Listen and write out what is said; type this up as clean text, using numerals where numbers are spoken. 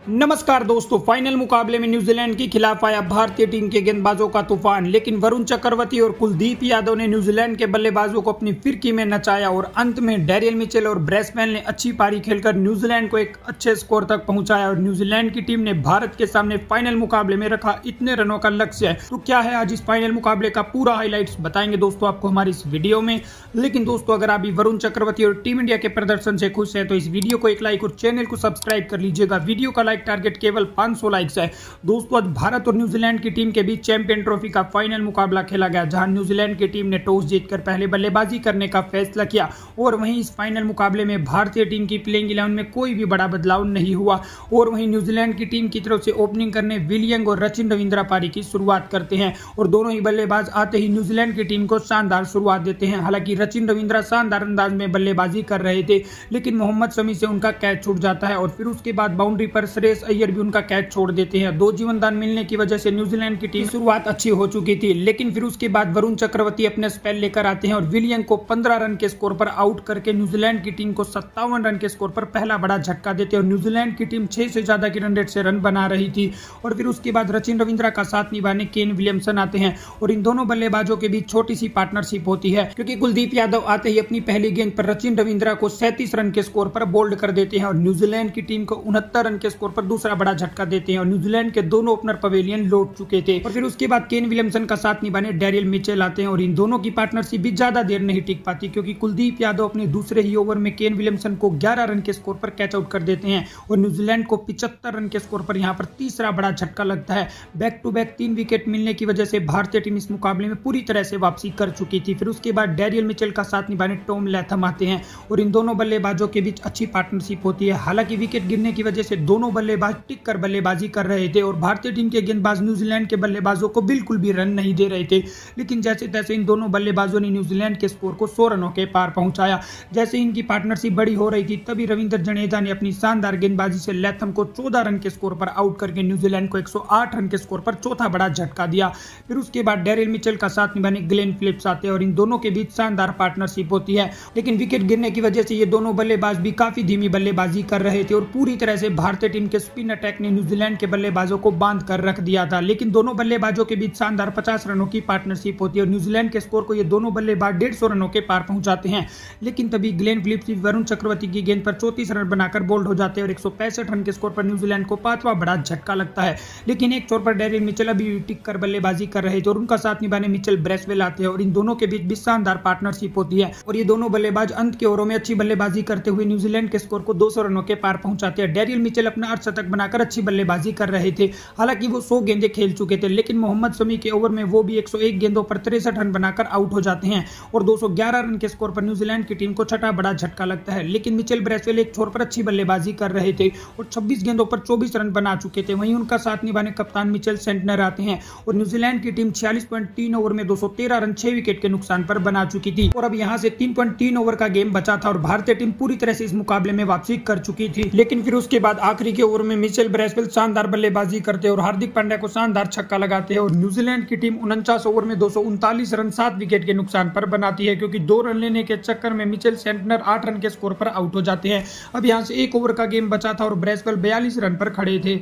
नमस्कार दोस्तों, फाइनल मुकाबले में न्यूजीलैंड के खिलाफ आया भारतीय टीम के गेंदबाजों का तूफान। लेकिन वरुण चक्रवर्ती और कुलदीप यादव ने न्यूजीलैंड के बल्लेबाजों को अपनी फिरकी में नचाया और अंत में डेरियल मिचेल और ब्रैसमैन ने अच्छी पारी खेलकर न्यूजीलैंड को एक अच्छे स्कोर तक पहुंचाया और न्यूजीलैंड की टीम ने भारत के सामने फाइनल मुकाबले में रखा इतने रनों का लक्ष्य। तो क्या है आज इस फाइनल मुकाबले का पूरा हाईलाइट्स बताएंगे दोस्तों आपको हमारी इस वीडियो में। लेकिन दोस्तों, अगर आप भी वरुण चक्रवर्ती और टीम इंडिया के प्रदर्शन से खुश है तो इस वीडियो को एक लाइक और चैनल को सब्सक्राइब कर लीजिएगा। वीडियो का लाइक टारगेट केवल 500 लाइक्स है। दोस्तों, आज भारत और न्यूजीलैंड की टीम के बीच चैंपियन ट्रॉफी का फाइनल मुकाबला खेला गया, जहां न्यूजीलैंड की टीम ने टॉस जीतकर पहले बल्लेबाजी करने का फैसला किया और वहीं इस फाइनल मुकाबले में भारतीय टीम की प्लेइंग 11 में कोई भी बड़ा बदलाव नहीं हुआ। और वहीं न्यूजीलैंड की टीम की तरफ से ओपनिंग करने विलियंग और रचिन रविंद्रा पारी की शुरुआत करते हैं और दोनों ही बल्लेबाज आते ही न्यूजीलैंड की टीम को शानदार शुरुआत देते हैं। हालांकि रचिन रविंद्रा शानदार अंदाज में बल्लेबाजी कर रहे थे, लेकिन मोहम्मद शमी से उनका कैच छूट जाता है और फिर उसके बाद बाउंड्री पर श्रेयस अय्यर भी उनका कैच छोड़ देते हैं। दो जीवनदान मिलने की वजह से न्यूजीलैंड की टीम शुरुआत अच्छी हो चुकी थी, लेकिन फिर उसके बाद वरुण चक्रवर्ती अपने स्पेल लेकर आते हैं और विलियंग को 15 रन के स्कोर पर आउट करके न्यूजीलैंड की टीम को 57 रन के स्कोर पर पहला बड़ा झटका देते हैं और न्यूजीलैंड की टीम 6 से ज्यादा की रन रेट से रन बना रही थी। और फिर उसके बाद रचिन रविंद्रा का साथ निभाने केन विलियमसन आते हैं और इन दोनों बल्लेबाजों के बीच छोटी सी पार्टनरशिप होती है, क्योंकि कुलदीप यादव आते ही अपनी पहली गेंद पर रचिन रविंद्रा को 37 रन के स्कोर पर बोल्ड कर देते हैं और न्यूजीलैंड की टीम को 69 रन के स्कोर पर दूसरा बड़ा झटका देते हैं और न्यूजीलैंड के दोनों ओपनर पवेलियन लौट चुके थे। और फिर उसके बाद केन विलियमसन का साथ निभाने डेरियल मिचेल आते हैं और इन दोनों की पार्टनरशिप भी ज्यादा देर नहीं टिक पाती, क्योंकि कुलदीप यादव अपने दूसरे ही ओवर में केन विलियमसन को 11 रन के स्कोर पर कैच आउट कर देते हैं और न्यूजीलैंड को 75 रन के स्कोर पर यहां पर तीसरा बड़ा झटका लगता है। बैक टू बैक 3 विकेट मिलने की वजह से भारतीय टीम इस मुकाबले में पूरी तरह से वापसी कर चुकी थी। फिर उसके बाद डेरियल मिचेल का साथ निभाने टॉम लैथम आते हैं और इन दोनों बल्लेबाजों के बीच अच्छी पार्टनरशिप होती है। हालांकि विकेट गिरने की वजह से दोनों बल्लेबाज टिक कर बल्लेबाजी कर रहे थे और भारतीय टीम के गेंदबाज न्यूजीलैंड के बल्लेबाजों को बिल्कुल भी रन नहीं दे रहे थे, लेकिन जैसे तैसे इन दोनों बल्लेबाजों ने न्यूजीलैंड के स्कोर को 100 रनों के पार पहुंचाया। जैसे इनकी पार्टनरशिप बड़ी हो रही थी, तभी रविंद्र जडेजा ने अपनी शानदार गेंदबाजी से लैथम को 14 रन के स्कोर पर आउट करके न्यूजीलैंड को 108 रन के स्कोर पर चौथा बड़ा झटका दिया। फिर उसके बाद डेरियल मिचेल का साथ निभाने ग्लेन फिलिप्स आते हैं और इन दोनों के बीच शानदार पार्टनरशिप होती है, लेकिन विकेट गिरने की वजह से ये दोनों बल्लेबाज भी काफी धीमी बल्लेबाजी कर रहे थे और पूरी तरह से भारतीय टीम के स्पिन अटैक ने न्यूजीलैंड के बल्लेबाजों को बांध कर रख दिया था। लेकिन दोनों बल्लेबाजों के बीच शानदार 50 रनों की पार्टनरशिप होती है और न्यूजीलैंड के स्कोर को ये दोनों बल्लेबाज 150 रनों के पार पहुंचाते हैं। लेकिन तभी ग्लेन फिलिप्स वरुण चक्रवर्ती की गेंद पर 34 रन बनाकर बोल्ड हो जाते हैं और 165 रन के स्कोर पर न्यूजीलैंड को 5वां बड़ा झटका लगता है। लेकिन एक छोर पर डेरियल मिचेल अभी टिक कर बल्लेबाजी कर रहे थे और उनका साथ निभाने मिचेल ब्रेसवेल आते हैं और इन दोनों के बीच भी शानदार पार्टनरशिप होती है और ये दोनों बल्लेबाज अंत के ओवरों में अच्छी बल्लेबाजी करते हुए न्यूजीलैंड के स्कोर को 200 रनों के पार पहुंचाते हैं। डेरियल मिचेल अपना अर्धशतक बनाकर अच्छी बल्लेबाजी कर रहे थे। हालांकि वो 100 गेंदें खेल चुके थे, लेकिन मोहम्मद शमी के ओवर में वो भी 101 गेंदों पर 63 रन बनाकर आउट हो जाते हैं और 211 रन के स्कोर पर न्यूजीलैंड की टीम को छठा बड़ा झटका लगता है। लेकिन मिचेल ब्रेसवेल एक छोर पर अच्छी बल्लेबाजी कर रहे थे और 26 गेंदों पर 24 रन बना चुके थे। वहीं उनका साथ निभाने कप्तान मिचेल सेंटनर आते हैं और न्यूजीलैंड की टीम 46.3 ओवर में 213 रन 6 विकेट के नुकसान पर बना चुकी थी और अब यहां से 3.3 ओवर का गेम बचा था और भारतीय टीम पूरी तरह से इस मुकाबले में वापसी कर चुकी थी। लेकिन फिर उसके बाद आखिरी के ओवर में मिचेल ब्रेसवेल शानदार बल्लेबाजी करते और हार्दिक पांड्या को शानदार छक्का लगाते हैं और न्यूजीलैंड की टीम 49 ओवर में 239 रन 7 विकेट के नुकसान पर बनाती है, क्योंकि 2 रन लेने के चक्कर में मिचेल सेंटनर 8 रन के स्कोर पर आउट हो जाते हैं। अब यहां से 1 ओवर का गेम बचा था और ब्रेसवेल 42 रन पर खड़े थे।